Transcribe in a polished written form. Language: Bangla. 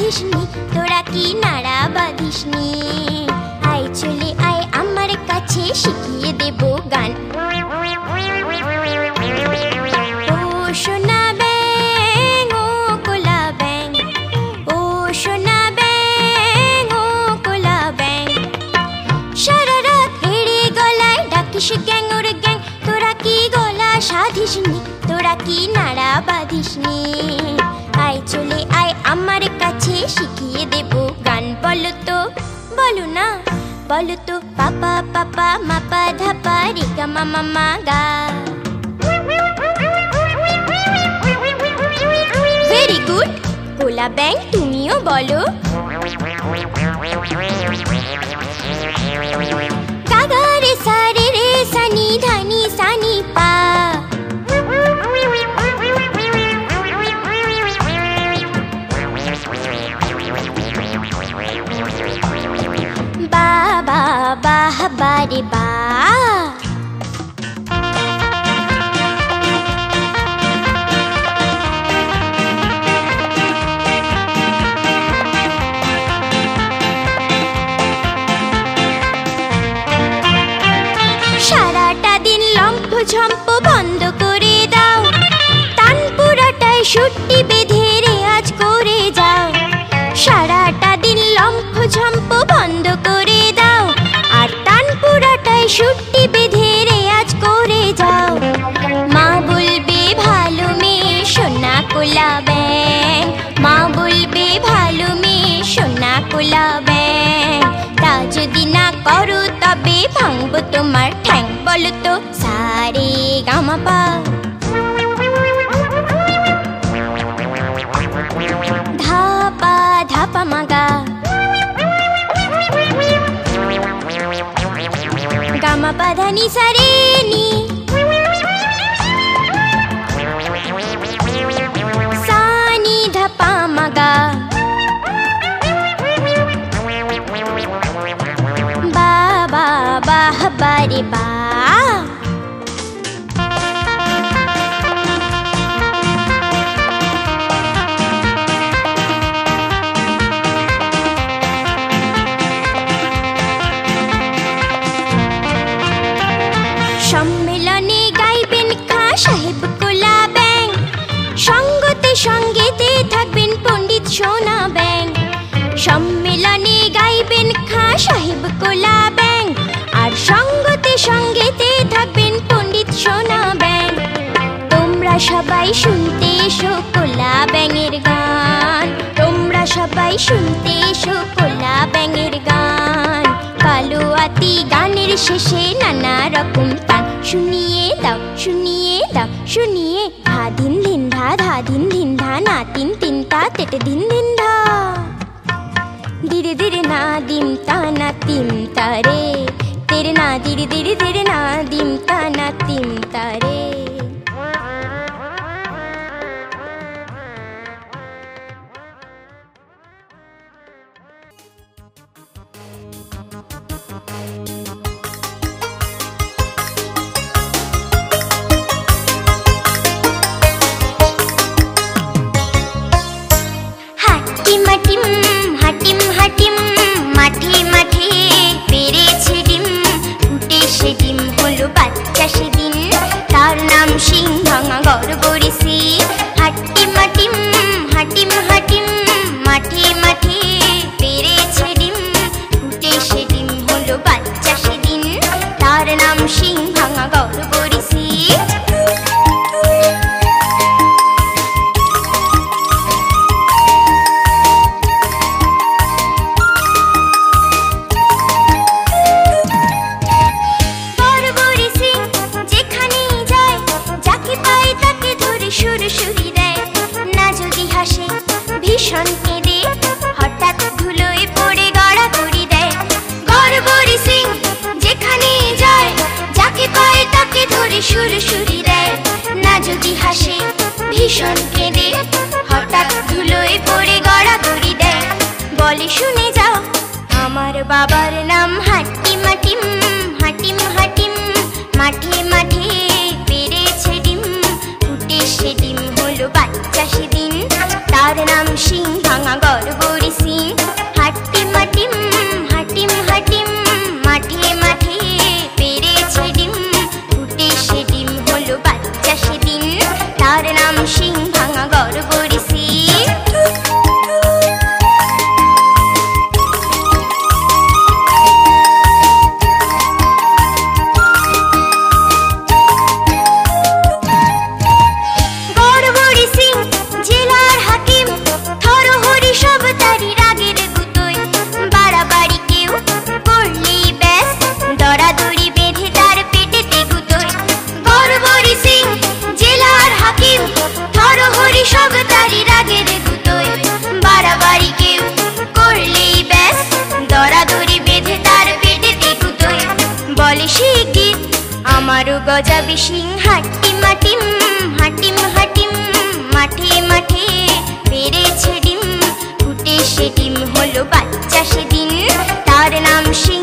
সাধিসনি, তোরা কি নাড়া বাঁধিসনি। আয় চলে আয় আমার কাছে, শিখিয়ে দেব গান। ও সোনা ব্যাং, ও কোলা ব্যাং, ও সোনা ব্যাং, ও কোলা ব্যাং। সারা রাত হেড়ে গলায় ডাকিস গ্যাং ওর গ্যাং, তোরা কি গলা সাধিসনি, তোরা কি নাড়া বাঁধিসনি। আয় চলে আয় আমার কাছে, শিখিয়ে দেব গান। বলো তো, বলো না, বলো তো। পাপা পাপা মাপা ধাপা রে গা মামা মা গা। Very good. কোলা ব্যাং, তুমিও বলো। গাগা রে সা রে রে সা নি ধা নি সা নি পা। বা বা বাহ বা রে বা। সারাটা দিন লম্ফ ঝম্প বন্ধ করে দাও, তান পুরাটাই সুট্টি বেঁধে রেয়াজ করে যাও। সারাটা দিন লম্ফ ঝম্প বন্ধ করে দাও, আর তান পুরাটাই সুট্টি বেঁধে রেয়াজ করে যাও। মা বলবে ভালো মেয়ে সোনা কোলা ব্যাং, মা বলবে ভালো মেয়ে সোনা কোলা ব্যাং। তা যদি না করো তবে ভাঙবো তোমার ঠ্যাং। বলো তো সা রে গা মা পা। ধাপা ধাপা মা গা। গা মা পা ধা নি সা রে নি। সা নি ধা পা মা গা। বা বা বাহ বা রে বা। সম্মেলনে গাইবেন খা সাহেব কোলা ব্যাং, সঙ্গতে সঙ্গেতে থাকবেন পণ্ডিত সোনা ব্যাং। সম্মেলনে গাইবেন খা সাহেব কোলা ব্যাং, আর সঙ্গতে সঙ্গেতে থাকবেন পণ্ডিত সোনা ব্যাং। তোমরা সবাই শুনতে এসো কোলা ব্যাঙের গান, তোমরা সবাই শুনতে এসো কোলা ব্যাঙের গান। কালো আতি গানের শেষে নানা রকম তান, শুনিয়ে দাও শুনিয়ে দাও শুনিয়ে। ধা ধিন ধিন ধা, ধা ধিন ধিন ধা, না তিন তিন তা তেটে ধিন ধিন ধা। ধীরে ধীরে না দিম তা না তিম তারে, তেরে না ধীরে ধীরে ধীরে না দিম তা না তিম তারে। হাটিম হাটিম হাটিম হাটিম, মাঠে মাঠে পেরেছে ডিম, ফুটে সে ডিম হলো বাচ্চা সেদিন, তার নাম সিং ভাঙা গড়গড়িসি। হাটিম হাটিম হাটিম হাটিম, মাঠে মাঠে পেরেছে ডিম, ফুটে সে ডিম হলো বাচ্চা সেদিন, তার নাম সিং ভাঙা গড়গড়িসি। সুরসুরি দেয় না যদি হাসে ভীষণ কেঁদে, হঠাৎ ধুলোয় পড়ে গড়াগড়ি দেয়। গড়গড়ি সিং যেখানে যায়, যাকে পায় তাকে ধরে সুরসুরি দেয়, না যদি হাসে ভীষণ কেঁদে, হঠাৎ ধুলোয় পড়ে গড়াগড়ি দেয়। বলে শুনে যাও আমার বাবার নাম হাটিম হাটিম হাটিম হাটিম, মাঠে মাঠে পেরেছে ডিম, ফুটে সে ডিম হলো বাচ্চা সেদিন, তার নাম সিং ভাঙা গড়গড়ি। হরি সব তারি রাগের গুতোয়, বাড়াবাড়ি কেউ করলেই ব্যাস দরাদরি বেঁধে তার পেটেতে গুতোয়। গড়বড়ি সিং জেলার হাকিম, হরি সব তারি রাগের গুতোয়, বাড়াবাড়ি কেউ করলেই ব্যাস দরাদরি বেঁধে তার পেটেতে গুতোয়। বলে শিগগির আমারও গজাবে সিং, হাটিম হাটিম হাটিম হাটিম, মাঠে মাঠে পেরেছে ডিম, ফুটে সে ডিম হলো বাচ্চা সেদিন, তার নাম সিং।